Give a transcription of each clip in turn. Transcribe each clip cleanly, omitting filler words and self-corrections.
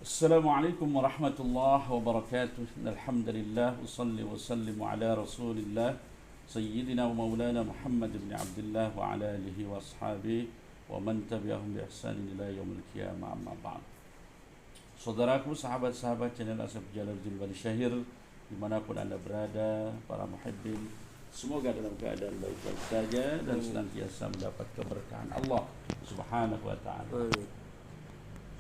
Assalamualaikum warahmatullahi wabarakatuh. Alhamdulillah usalli wa sallimu ala Rasulillah Sayyidina wa Maulana Muhammad ibn Abdullah wa ala alihi wa ashabihi wa man tabi'ahum bi ihsanin ila yaumil qiyamah, amma ba'd. Saudaraku, sahabat-sahabat channel Asaf Jalaluddin Bani Syahir dimanapun anda berada, para muhibbin, semoga dalam keadaan baik-baik saja dan senantiasa mendapat keberkahan Allah subhanahu wa ta'ala.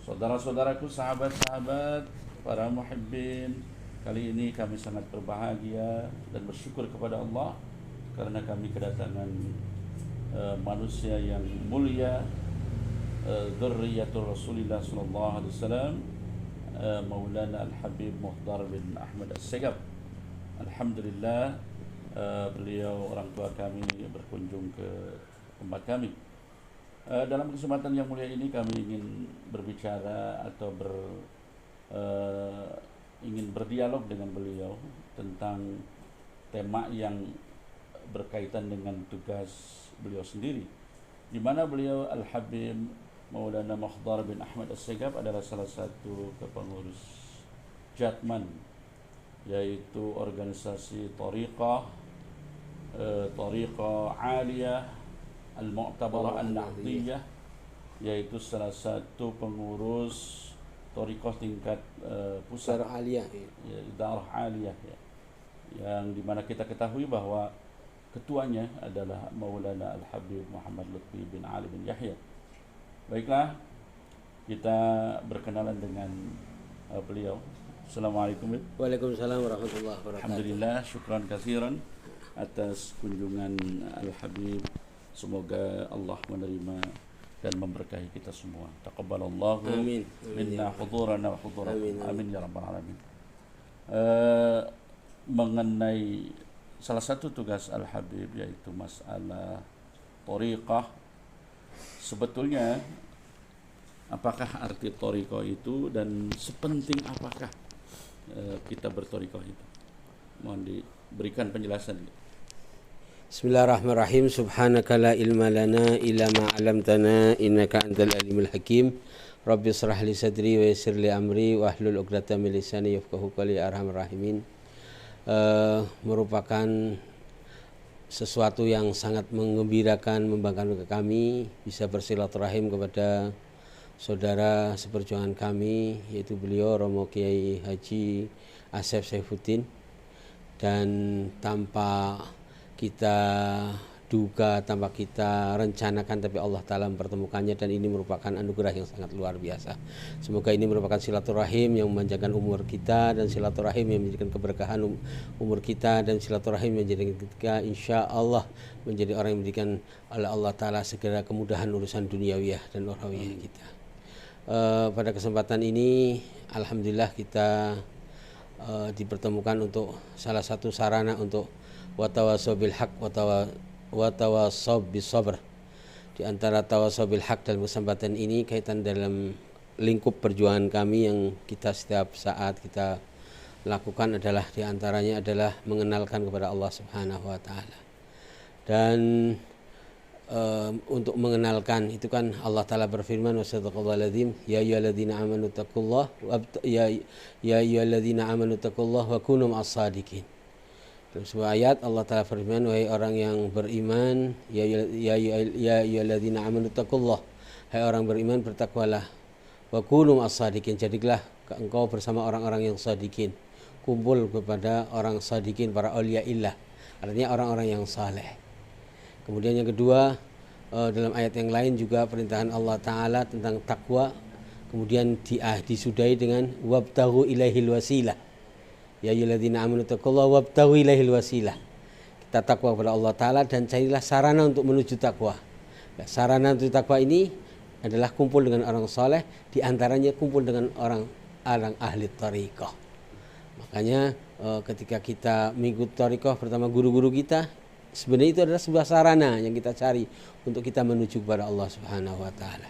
Saudara-saudaraku, sahabat-sahabat, para muhibbin, kali ini kami sangat berbahagia dan bersyukur kepada Allah karena kami kedatangan manusia yang mulia, dzurriyyatur Rasulillah sallallahu alaihi wasallam, Maulana Al-Habib Muhdar bin Ahmad As-Segaf. Alhamdulillah, beliau orang tua kami berkunjung ke tempat kami. Dalam kesempatan yang mulia ini kami ingin berbicara atau ingin berdialog dengan beliau tentang tema yang berkaitan dengan tugas beliau sendiri, di mana beliau Al-Habib Maulana Muhdar bin Ahmad As-Segaf adalah salah satu kepengurus Jatman, yaitu organisasi Thariqah Aliyah Al-Mu'tabarah An-Nahdiyah, yaitu salah satu pengurus Thariqah tingkat pusat, Idarah Aliyah, yang dimana kita ketahui bahwa ketuanya adalah Maulana Al-Habib Muhammad Lutfi bin Ali bin Yahya. Baiklah, kita berkenalan dengan beliau. Assalamualaikum. Waalaikumsalam warahmatullahi wabarakatuh. Alhamdulillah, syukran katsiran atas kunjungan Al-Habib. Semoga Allah menerima dan memberkahi kita semua. Taqabbalallahu minna hudurana wa hudurakum. Amin ya rabbal alamin. Mengenai salah satu tugas Al-Habib, yaitu masalah thariqah. Sebetulnya apakah arti thariqah itu dan sepenting apakah kita berthariqah itu? Mohon diberikan penjelasan. Bismillahirrahmanirrahim. Subhanaka la ilma lana illa ma 'allamtana innaka antal alimul hakim. Rabbi shrah li sadri wa yassir li amri wa hlul 'uqdatam min lisani yafqahu qawli, arhamar rahimin. Merupakan sesuatu yang sangat menggembirakan, membanggakan bagi kami bisa bersilaturahim kepada saudara seperjuangan kami, yaitu beliau Romo Kiai Haji Asef Saifuddin, dan tanpa kita duga, tanpa kita rencanakan, tapi Allah Ta'ala mempertemukannya, dan ini merupakan anugerah yang sangat luar biasa. Semoga ini merupakan silaturahim yang memanjangkan umur kita, dan silaturahim yang menjadikan keberkahan umur kita, dan silaturahim yang menjadikan kita insya Allah menjadi orang yang menjadikan oleh Allah Ta'ala segera kemudahan urusan duniawiyah dan ukhrawiyah kita. Pada kesempatan ini alhamdulillah kita dipertemukan untuk salah satu sarana untuk watawasau bil haq watawasau bis sabr. Di antara tawasau bil haq dalam kesempatan ini kaitan dalam lingkup perjuangan kami yang kita setiap saat kita lakukan adalah, di antaranya adalah mengenalkan kepada Allah Subhanahu wa taala. Dan untuk mengenalkan itu kan Allah Ta'ala berfirman, wasadaqallahul ya ayyuhalladzina amanu taqullaha ya ayyuhalladzina amanu taqullaha wa kunu ma'as-shadiqin. Dalam sebuah ayat Allah Ta'ala berfirman, wahai orang yang beriman, ya ayyuhalladzina amanu taqullaha, hai orang beriman bertakwalah, wa kunu ma'as-shadiqin, jadilah engkau bersama orang-orang yang shadiqin, kumpul kepada orang shadiqin, para auliyaillah, artinya orang-orang yang saleh. Kemudian yang kedua, dalam ayat yang lain juga perintahan Allah Ta'ala tentang takwa, kemudian disudahi dengan wabtaghu ilaihil wasilah. Ya ayyuhalladzina amanu taqullaha wabtaghu ilaihil wasilah. Kita takwa kepada Allah Ta'ala dan carilah sarana untuk menuju takwa. Nah, sarana untuk takwa ini adalah kumpul dengan orang soleh, diantaranya kumpul dengan orang ahli thariqah. Makanya ketika kita mengikuti thariqah, pertama guru-guru kita, sebenarnya itu adalah sebuah sarana yang kita cari untuk kita menuju kepada Allah Subhanahu wa taala.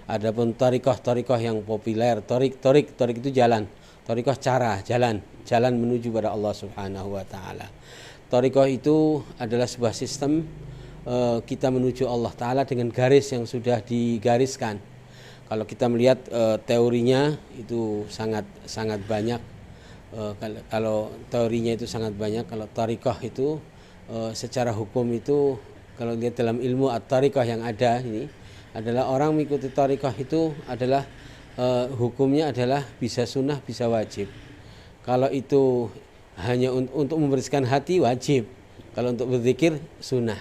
Adapun thariqah yang populer, torik itu jalan. Thariqah cara, jalan menuju kepada Allah Subhanahu wa taala. Thariqah itu adalah sebuah sistem kita menuju Allah Ta'ala dengan garis yang sudah digariskan. Kalau kita melihat teorinya itu sangat banyak. Kalau teorinya itu sangat banyak. Kalau thariqah itu secara hukum itu, kalau lihat dalam ilmu at-thariqah yang ada ini adalah orang mengikuti thariqah itu adalah hukumnya adalah bisa sunnah bisa wajib. Kalau itu hanya untuk membersihkan hati wajib. Kalau untuk berzikir sunnah.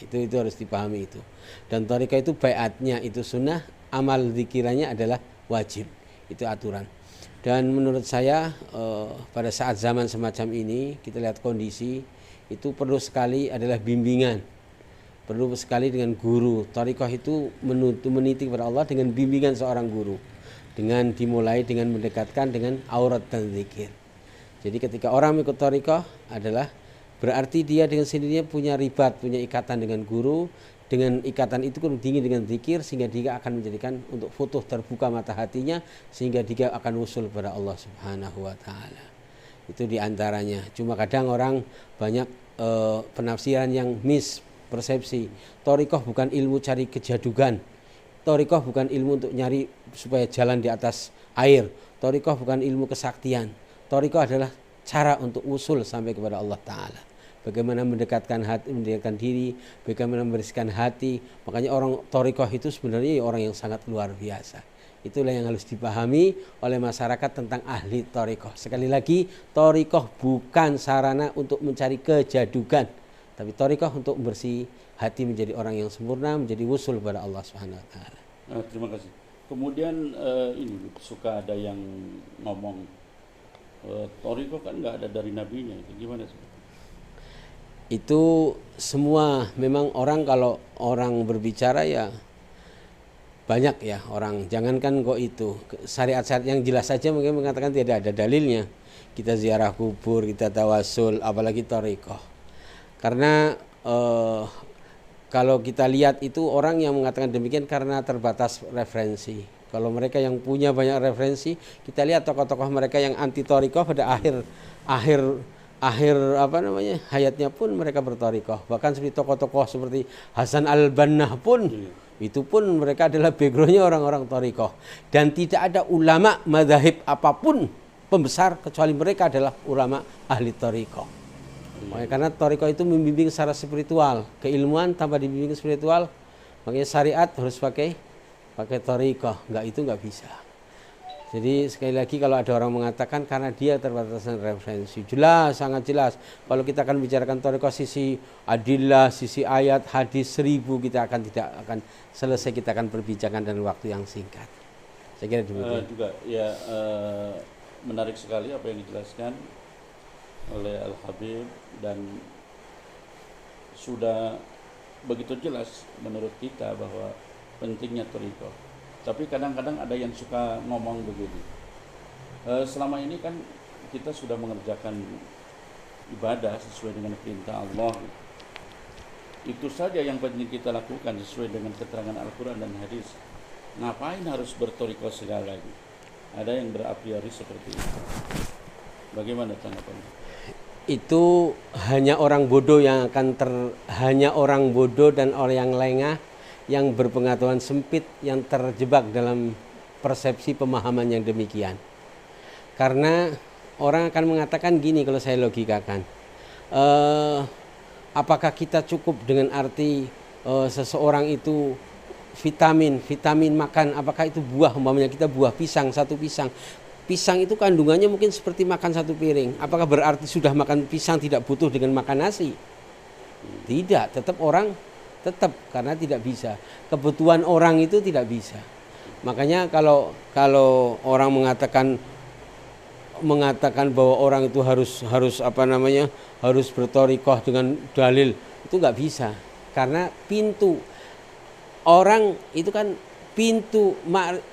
Itu harus dipahami itu. Dan thariqah itu baiatnya itu sunnah, amal zikirannya adalah wajib. Itu aturan. Dan menurut saya pada saat zaman semacam ini kita lihat kondisi itu perlu sekali adalah bimbingan. Perlu sekali dengan guru. Thariqah itu meniti kepada Allah dengan bimbingan seorang guru. Dengan dimulai dengan mendekatkan dengan aurat dan zikir. Jadi ketika orang mengikut thariqah adalah berarti dia dengan sendirinya punya ribat, punya ikatan dengan guru. Dengan ikatan itu pun dingin dengan zikir sehingga dia akan menjadikan untuk futuh terbuka mata hatinya sehingga dia akan usul kepada Allah Subhanahu wa taala. Itu diantaranya. Cuma kadang orang banyak penafsiran yang mispersepsi. Thariqah bukan ilmu cari kejadugan. Thariqah bukan ilmu untuk nyari supaya jalan di atas air. Thariqah bukan ilmu kesaktian. Thariqah adalah cara untuk usul sampai kepada Allah taala. Bagaimana mendekatkan hati, mendekatkan diri, bagaimana membersihkan hati. Makanya orang thariqah itu sebenarnya orang yang sangat luar biasa. Itulah yang harus dipahami oleh masyarakat tentang ahli thariqah. Sekali lagi, thariqah bukan sarana untuk mencari kejadugan, tapi thariqah untuk membersih hati menjadi orang yang sempurna, menjadi wusul kepada Allah Subhanahu wa taala. Terima kasih. Kemudian ini suka ada yang ngomong thariqah kan nggak ada dari nabinya, itu gimana sih? Itu semua memang orang kalau orang berbicara ya banyak ya orang, jangankan kok itu syariat-syariat yang jelas saja mungkin mengatakan tidak ada dalilnya. Kita ziarah kubur, kita tawasul, apalagi thariqah. Karena kalau kita lihat itu orang yang mengatakan demikian karena terbatas referensi. Kalau mereka yang punya banyak referensi, kita lihat tokoh-tokoh mereka yang anti thariqah pada akhir hayatnya pun mereka berthariqah. Bahkan seperti tokoh-tokoh seperti Hasan al-Banna pun itu pun mereka adalah backgroundnya orang-orang thariqah. Dan tidak ada ulama mazhab apapun pembesar kecuali mereka adalah ulama ahli thariqah. Karena thariqah itu membimbing secara spiritual, keilmuan tanpa dibimbing spiritual. Makanya syariat harus pakai thariqah, itu nggak bisa. Jadi sekali lagi kalau ada orang mengatakan karena dia terbatasan referensi, jelas, sangat jelas. Kalau kita akan bicarakan thariqah sisi adillah, sisi ayat, hadis 1000 kita tidak akan selesai, kita akan perbincangan dalam waktu yang singkat. Saya kira demikian. Juga ya menarik sekali apa yang dijelaskan oleh Al-Habib dan sudah begitu jelas menurut kita bahwa pentingnya thariqah. Tapi kadang-kadang ada yang suka ngomong begini, selama ini kan kita sudah mengerjakan ibadah sesuai dengan perintah Allah, itu saja yang penting kita lakukan sesuai dengan keterangan Al-Quran dan hadis. Ngapain harus berthariqah segala lagi? Ada yang berapriori seperti itu. Bagaimana tanggapannya? Itu hanya orang bodoh yang akan hanya orang bodoh dan orang yang lengah, yang berpengetahuan sempit, yang terjebak dalam persepsi pemahaman yang demikian. Karena orang akan mengatakan gini kalau saya logikakan, apakah kita cukup dengan arti seseorang itu vitamin makan, apakah itu buah, umpamanya kita buah pisang, satu pisang itu kandungannya mungkin seperti makan satu piring. Apakah berarti sudah makan pisang tidak butuh dengan makan nasi? Tidak, tetap karena tidak bisa. Kebutuhan orang itu tidak bisa. Makanya kalau orang mengatakan bahwa orang itu harus harus berthariqah dengan dalil, itu nggak bisa. Karena pintu orang itu kan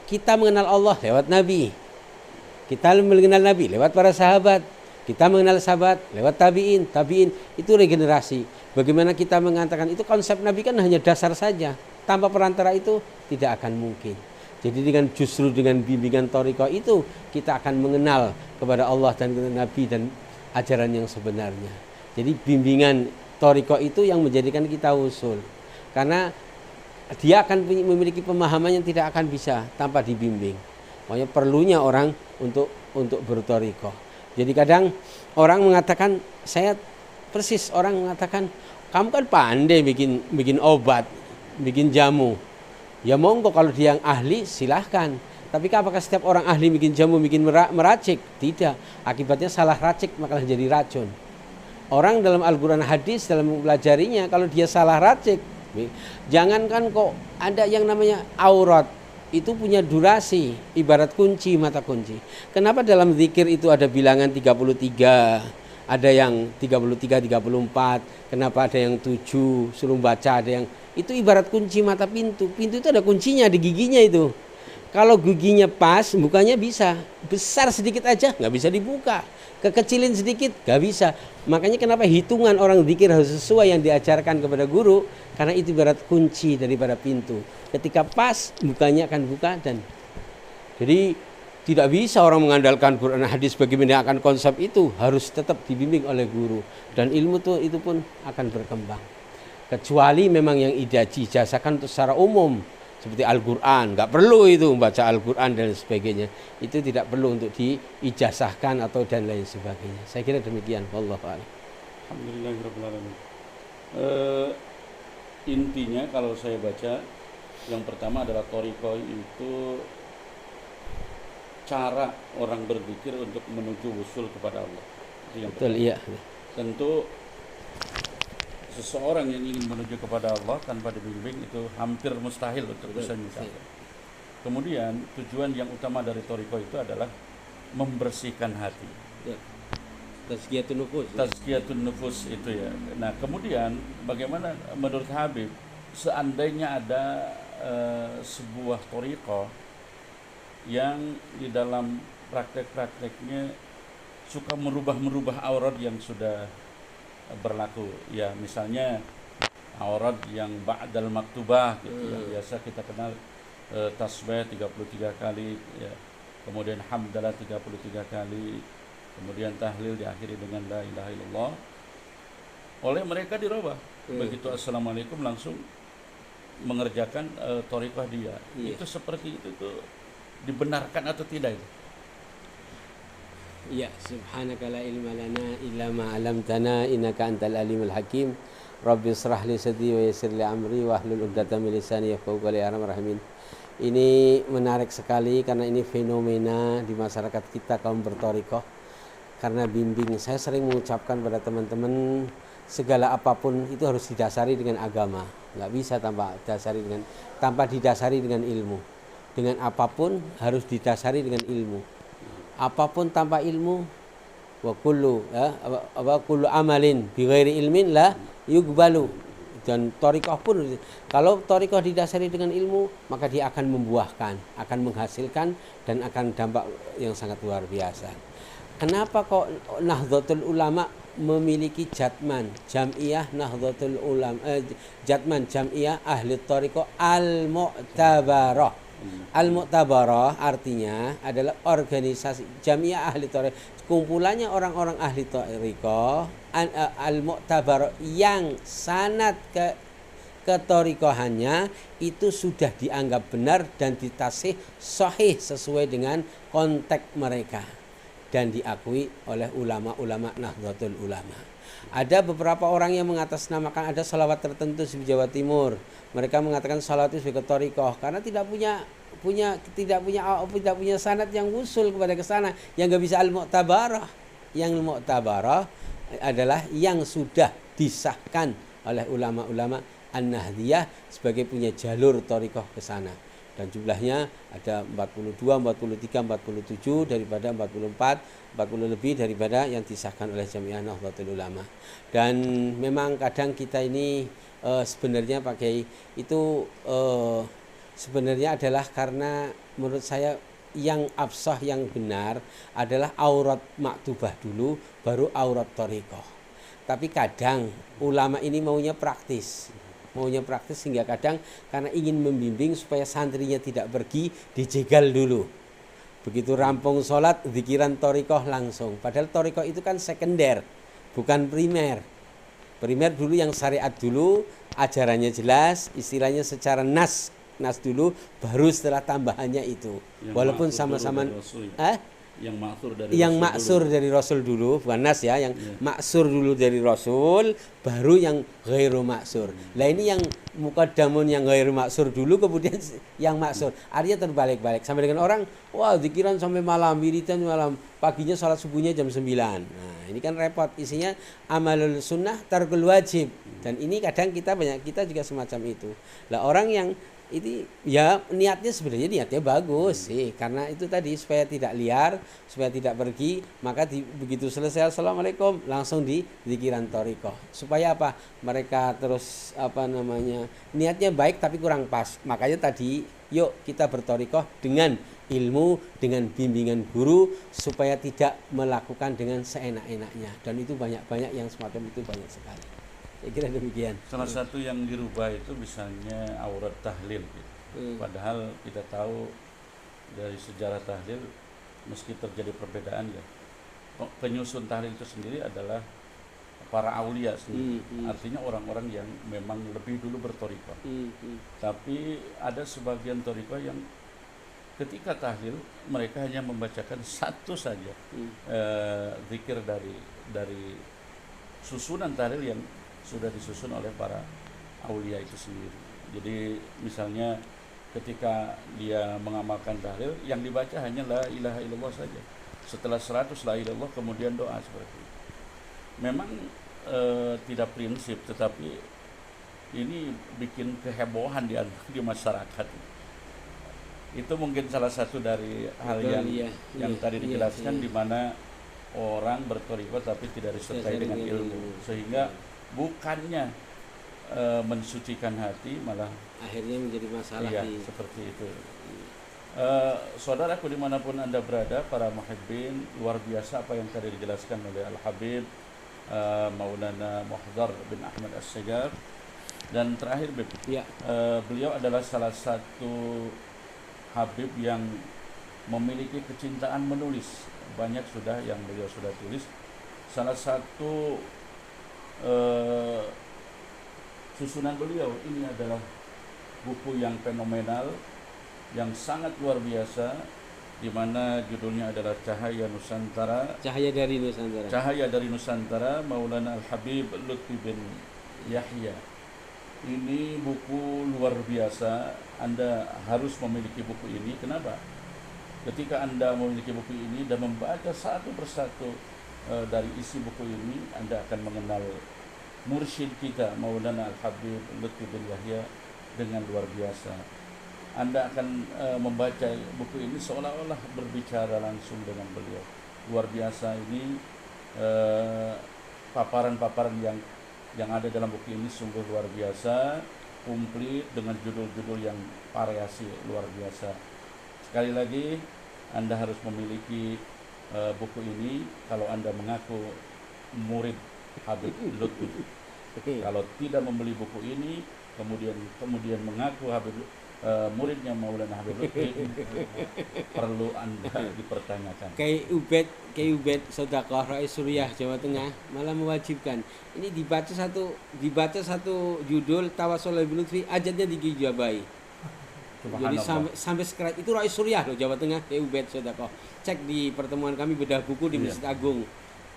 kita mengenal Allah lewat Nabi. Kita mengenal Nabi lewat para sahabat. Kita mengenal sahabat lewat tabi'in itu regenerasi. Bagaimana kita mengatakan itu konsep Nabi kan hanya dasar saja. Tanpa perantara itu tidak akan mungkin. Jadi justru dengan bimbingan thariqah itu kita akan mengenal kepada Allah dan Nabi dan ajaran yang sebenarnya. Jadi bimbingan thariqah itu yang menjadikan kita usul. Karena dia akan memiliki pemahaman yang tidak akan bisa tanpa dibimbing. Makanya perlunya orang untuk berthariqah. Jadi kadang orang mengatakan, saya persis orang mengatakan, kamu kan pandai bikin obat, bikin jamu. Ya monggo, kalau dia yang ahli silahkan. Tapi apakah setiap orang ahli bikin jamu, bikin meracik? Tidak. Akibatnya salah racik maka jadi racun. Orang dalam Al-Quran hadis dalam mempelajarinya, kalau dia salah racik, jangankan kok ada yang namanya aurat, itu punya durasi, ibarat kunci, mata kunci. Kenapa dalam zikir itu ada bilangan 33, ada yang 33, 34, kenapa ada yang 7, suruh baca, ada yang, itu ibarat kunci mata pintu. Pintu itu ada kuncinya di giginya itu. Kalau giginya pas, bukanya bisa. Besar sedikit aja nggak bisa dibuka. Kekecilin sedikit nggak bisa. Makanya kenapa hitungan orang zikir harus sesuai yang diajarkan kepada guru, karena itu ibarat kunci daripada pintu. Ketika pas, bukanya akan buka. Dan jadi tidak bisa orang mengandalkan Quran hadis bagaimana akan konsep itu, harus tetap dibimbing oleh guru. Dan ilmu itu pun akan berkembang. Kecuali memang yang dijazakan untuk secara umum, seperti Al-Quran, nggak perlu itu membaca Al-Quran dan sebagainya. Itu tidak perlu untuk diijazahkan atau dan lain sebagainya. Saya kira demikian. Wallahu a'lam. Alhamdulillahirabbil alamin. Intinya kalau saya baca, yang pertama adalah thariqah itu cara orang berzikir untuk menuju wusul kepada Allah. Itu yang betul, iya. Tentu seseorang yang ingin menuju kepada Allah tanpa dibimbing itu hampir mustahil untuk bisa mencapai. Kemudian tujuan yang utama dari thariqah itu adalah membersihkan hati. Tazkiyatun nufus. Tazkiyatun nufus itu ya. Nah, kemudian bagaimana menurut Habib, seandainya ada sebuah thariqah yang di dalam praktek-prakteknya suka merubah aurat yang sudah berlaku, ya misalnya aurat yang ba'dal maktubah gitu, yang biasa kita kenal tasbih 33 kali ya, kemudian hamdalah 33 kali, kemudian tahlil diakhiri dengan la ilaha illallah. Oleh mereka dirubah, begitu assalamualaikum langsung mengerjakan thariqah dia. Itu seperti itu tuh dibenarkan atau tidak itu? Ya, subhanaka la ilma lana illa ma 'allamtana innaka antal alimul hakim. Rabbi shrah li sadri wa yassir li amri wahlul 'uqdatam min lisani yafqahu qawli. Rahim. Ini menarik sekali karena ini fenomena di masyarakat kita kaum berthariqah. Karena bimbing, saya sering mengucapkan pada teman-teman, segala apapun itu harus didasari dengan agama. Enggak bisa tanpa didasari dengan ilmu. Dengan apapun harus didasari dengan ilmu. Apapun tanpa ilmu, wa kullu amalin bi ghairi ilmin la yuqbalu. Dan thariqah pun, kalau thariqah didasari dengan ilmu, maka dia akan membuahkan, akan menghasilkan, dan akan dampak yang sangat luar biasa. Kenapa kok Nahdlatul Ulama memiliki jam'iyah Nahdlatul Ulama, jatman jam'iyah ahli thariqah al-mu'tabarah. Al-Mu'tabarah artinya adalah organisasi jamiah ahli thariqah, kumpulannya orang-orang ahli thariqah. Al-Mu'tabarah yang sanad ke thariqahannya itu sudah dianggap benar dan ditasih sahih sesuai dengan konteks mereka dan diakui oleh ulama-ulama Nahdlatul Ulama. Ada beberapa orang yang mengatasnamakan ada salawat tertentu di Jawa Timur. Mereka mengatakan salawat itu sebagai thariqah karena tidak punya sanad yang usul kepada ke sana, yang enggak bisa al-mu'tabarah. Yang mu'tabarah adalah yang sudah disahkan oleh ulama-ulama An-Nahdiyah sebagai punya jalur thariqah ke sana. Dan jumlahnya ada 42, 43, 47 daripada 44, 40 lebih daripada yang disahkan oleh Jamiah Nahdlatul Ulama. Dan memang kadang kita ini sebenarnya pakai itu sebenarnya adalah karena menurut saya yang absah, yang benar adalah aurat maktubah dulu baru aurat thariqah. Tapi kadang ulama ini maunya praktis sehingga kadang karena ingin membimbing supaya santrinya tidak pergi, dijegal dulu. Begitu rampung sholat, zikiran thariqah langsung. Padahal thariqah itu kan sekunder, bukan primer. Primer dulu yang syariat dulu, ajarannya jelas, istilahnya secara nas dulu, baru setelah tambahannya itu. Yang Walaupun ma'thur dulu sama-sama dari Rasul ya? eh? Yang ma'thur dari Yang Rasul maksur dulu. dari Rasul dulu, bukan nas ya, yang Iya. maksur dulu dari Rasul, baru yang ghairu maksur. Lah ini yang mukaddamun yang ghairu maksur dulu, kemudian yang maksur. Artinya terbalik-balik. Sampai dengan orang, wah zikiran sampai malam, wiridan malam, paginya sholat subuhnya jam 9. Nah ini kan repot, isinya amalul sunnah tarkul wajib. Dan ini kadang kita juga semacam itu. Lah orang yang itu ya niatnya sebenarnya niatnya bagus sih, karena itu tadi supaya tidak liar, supaya tidak pergi, maka begitu selesai assalamualaikum langsung di zikiran thariqah. Supaya apa? Mereka terus niatnya baik tapi kurang pas. Makanya tadi yuk kita berthariqah dengan ilmu, dengan bimbingan guru, supaya tidak melakukan dengan seenak-enaknya. Dan itu banyak yang semacam itu banyak sekali. Saya kira demikian. Salah satu yang dirubah itu misalnya aurat tahlil gitu. Padahal kita tahu dari sejarah tahlil meski terjadi perbedaan ya, penyusun tahlil itu sendiri adalah para aulia sendiri. Artinya orang-orang yang memang lebih dulu berthariqah. Tapi ada sebagian thariqah yang ketika tahlil mereka hanya membacakan satu saja zikir dari susunan tahlil yang sudah disusun oleh para aulia itu sendiri. Jadi misalnya ketika dia mengamalkan tahlil, yang dibaca hanya la ilaha illallah saja. Setelah 100 la ilaha illallah kemudian doa seperti itu. Memang tidak prinsip, tetapi ini bikin kehebohan di masyarakat. Itu mungkin salah satu dari hal yang tadi dijelaskan, di mana orang berthariqah tapi tidak disertai dengan ilmu, sehingga bukannya mensucikan hati, malah akhirnya menjadi masalah. Iya, seperti itu. Saudaraku dimanapun Anda berada, para muhibbin, luar biasa apa yang tadi dijelaskan oleh Al-Habib Maulana Muhdhar bin Ahmad As-Segar. Dan terakhir Bib, beliau adalah salah satu Habib yang memiliki kecintaan menulis. Banyak sudah yang beliau sudah tulis. Salah satu susunan beliau ini adalah buku yang fenomenal, yang sangat luar biasa, di mana judulnya adalah Cahaya Nusantara. Cahaya dari Nusantara. Cahaya dari Nusantara, Maulana Al-Habib Lutfi bin Yahya. Ini buku luar biasa. Anda harus memiliki buku ini. Kenapa? Ketika Anda memiliki buku ini dan membaca satu persatu dari isi buku ini, Anda akan mengenal mursyid kita Maulana Al-Habib Lutfi bin Yahya dengan luar biasa. Anda akan membaca buku ini seolah-olah berbicara langsung dengan beliau. Luar biasa ini, paparan-paparan yang ada dalam buku ini sungguh luar biasa, komplit dengan judul-judul yang variasi luar biasa. Sekali lagi, Anda harus memiliki buku ini kalau Anda mengaku murid Habib Lutfi. Kalau tidak membeli buku ini, kemudian mengaku Habib muridnya Maulana Habib Lutfi, perlu Anda dipertanyakan. Kiai Ubed Sedekah Rais Suriah Jawa Tengah malah mewajibkan. Ini dibaca satu judul Tawasul Habib Lutfi, ajatnya digijabai. Jadi sampai sekerat itu Rais Suriah loh, Jawa Tengah, Kiai Ubed Sedekah. Cek di pertemuan kami bedah buku di Masjid Agung.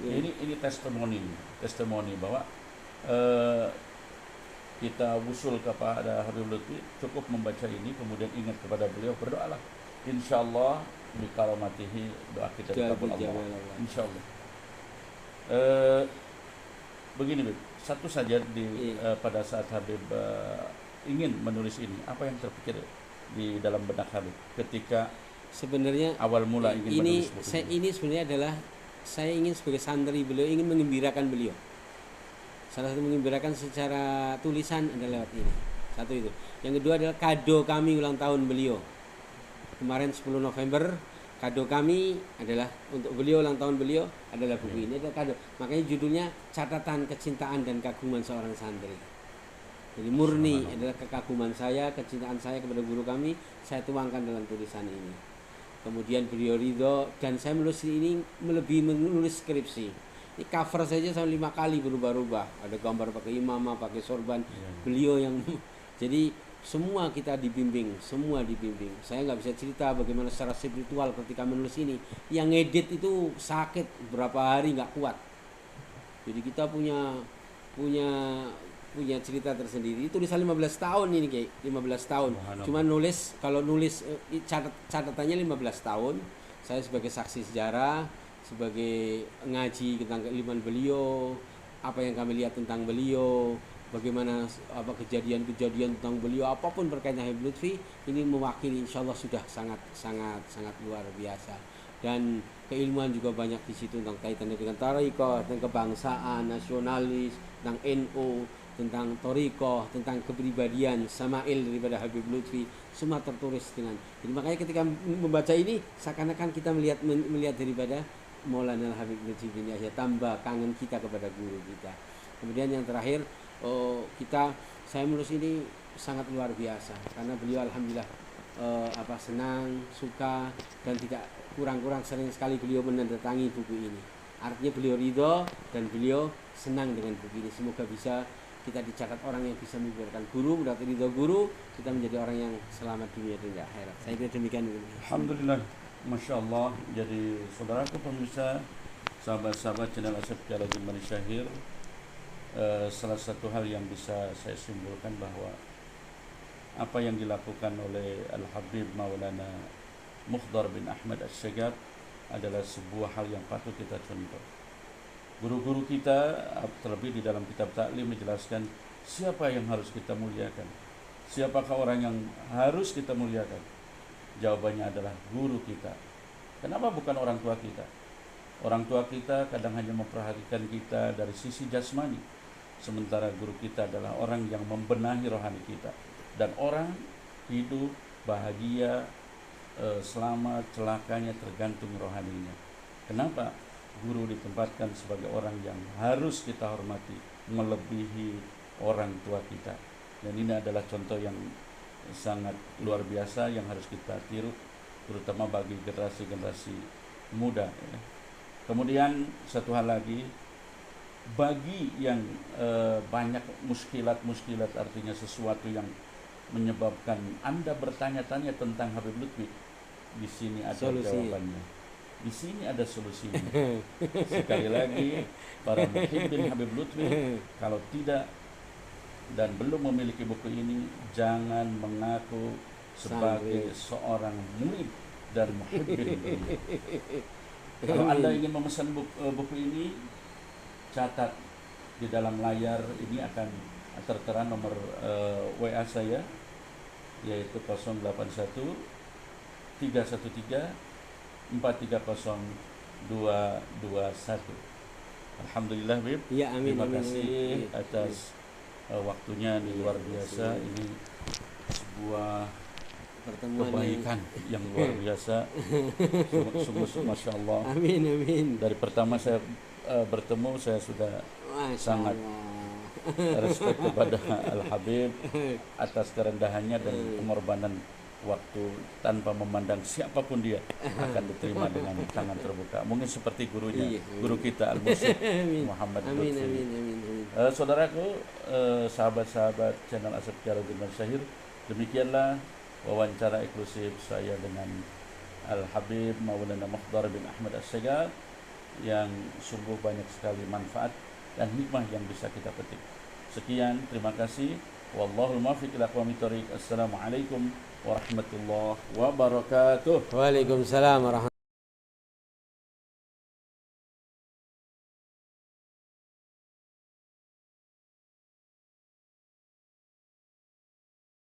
Ini testimoni bahwa kita wusul kepada Habib Lutfi, cukup membaca ini, kemudian ingat kepada beliau, berdoalah. Insyaallah bi karamatihi, doa kita dikabul Allah. Insyaallah. Begini Bib, satu saja pada saat Habib ingin menulis ini, apa yang terpikir di dalam benak Habib ketika sebenarnya awal mula ingin menulis buku ini sebenarnya adalah saya ingin sebagai santri beliau, ingin mengembirakan beliau. Salah satu mengembirakan secara tulisan adalah lewat ini. Satu itu. Yang kedua adalah kado kami ulang tahun beliau. Kemarin 10 November, kado kami adalah untuk beliau, ulang tahun beliau adalah buku ini, adalah kado. Makanya judulnya Catatan Kecintaan dan Kaguman Seorang Santri. Jadi murni adalah kekaguman saya, kecintaan saya kepada guru kami, saya tuangkan dalam tulisan ini. Kemudian beliau ridho, dan saya menulis ini melebihi menulis skripsi. Ini cover saja sampai 5 kali berubah-ubah. Ada gambar pakai imamah, pakai sorban. Beliau yang jadi semua kita dibimbing, semua dibimbing. Saya nggak bisa cerita bagaimana secara spiritual ketika menulis ini. Yang ngedit itu sakit berapa hari nggak kuat. Jadi kita punya cerita tersendiri. Itu tulisan 15 tahun ini kayak 15 tahun. Cuma nulis kalau nulis catatannya 15 tahun. Saya sebagai saksi sejarah, sebagai ngaji tentang keilmuan beliau, apa yang kami lihat tentang beliau, bagaimana kejadian-kejadian tentang beliau, apapun berkaitan Habib Lutfi, ini mewakili insyaallah sudah sangat luar biasa. Dan keilmuan juga banyak di situ tentang kaitannya dengan tarekat, tentang kebangsaan, nasionalis, tentang NU, tentang torikoh, tentang kepribadian Sama'il daripada Habib Lutfi, semua tertulis dengan. Jadi makanya ketika membaca ini seakan-akan kita melihat daripada Maulana Habib Lutfi bin Yahya, tambah kangen kita kepada guru kita. Kemudian yang terakhir, saya menulis ini sangat luar biasa karena beliau alhamdulillah senang, suka, dan tidak kurang-kurang sering sekali beliau menandatangi buku ini. Artinya beliau ridho dan beliau senang dengan buku ini. Semoga bisa kita dicatat orang yang bisa membiarkan guru, mendapat ridho guru, kita menjadi orang yang selamat dunia dan akhirat. Saya kira demikian. Alhamdulillah, Masya Allah. Jadi saudaraku pemirsa, sahabat-sahabat channel Asep Jalaluddin Manisahir, salah satu hal yang bisa saya simpulkan bahwa apa yang dilakukan oleh Al-Habib Maulana Mukhdar bin Ahmad As-Syagab adalah sebuah hal yang patut kita contoh. Guru-guru kita terlebih di dalam kitab taklim menjelaskan siapa yang harus kita muliakan. Siapakah orang yang harus kita muliakan? Jawabannya adalah guru kita. Kenapa bukan orang tua kita? Orang tua kita kadang hanya memperhatikan kita dari sisi jasmani, sementara guru kita adalah orang yang membenahi rohani kita. Dan orang hidup bahagia, selamat, celakanya tergantung rohaninya. Kenapa? Guru ditempatkan sebagai orang yang harus kita hormati, melebihi orang tua kita. Dan ini adalah contoh yang sangat luar biasa yang harus kita tiru, terutama bagi generasi-generasi muda. Kemudian satu hal lagi, bagi yang banyak muskilat, artinya sesuatu yang menyebabkan Anda bertanya-tanya tentang Habib Lutfi, di sini ada jawabannya. Di sini ada solusinya. Sekali lagi, para muhibbin Habib Lutfi, kalau tidak dan belum memiliki buku ini, jangan mengaku sebagai seorang murid dan muhibbin beliau. Kalau Anda ingin memesan buku ini, catat di dalam layar ini akan tertera nomor WA saya, yaitu 081 313 430221. Alhamdulillah, Bib. Ya, amin. Terima kasih atas waktunya di luar biasa. Ini sebuah pertemuan kebaikan yang luar biasa. Sungguh Masya Allah. Amin. Dari pertama saya bertemu, saya sudah sangat respect kepada Al-Habib atas kerendahannya dan pengorbanan waktu tanpa memandang siapapun dia akan diterima dengan tangan terbuka. Mungkin seperti gurunya, guru kita Al-Musyid Muhammad Lutfi. Saudaraku, sahabat-sahabat channel Asep Jalaluddin Manisahir, demikianlah wawancara eksklusif saya dengan Al-Habib Maulana Mukhdar bin Ahmad As-Syagab yang sungguh banyak sekali manfaat dan hikmah yang bisa kita petik. Sekian, terima kasih. Wallahul muwaffiq ila aqwamit thoriq. Assalamualaikum warahmatullahi wabarakatuh. Waalaikumsalam warahmatullahi wabarakatuh.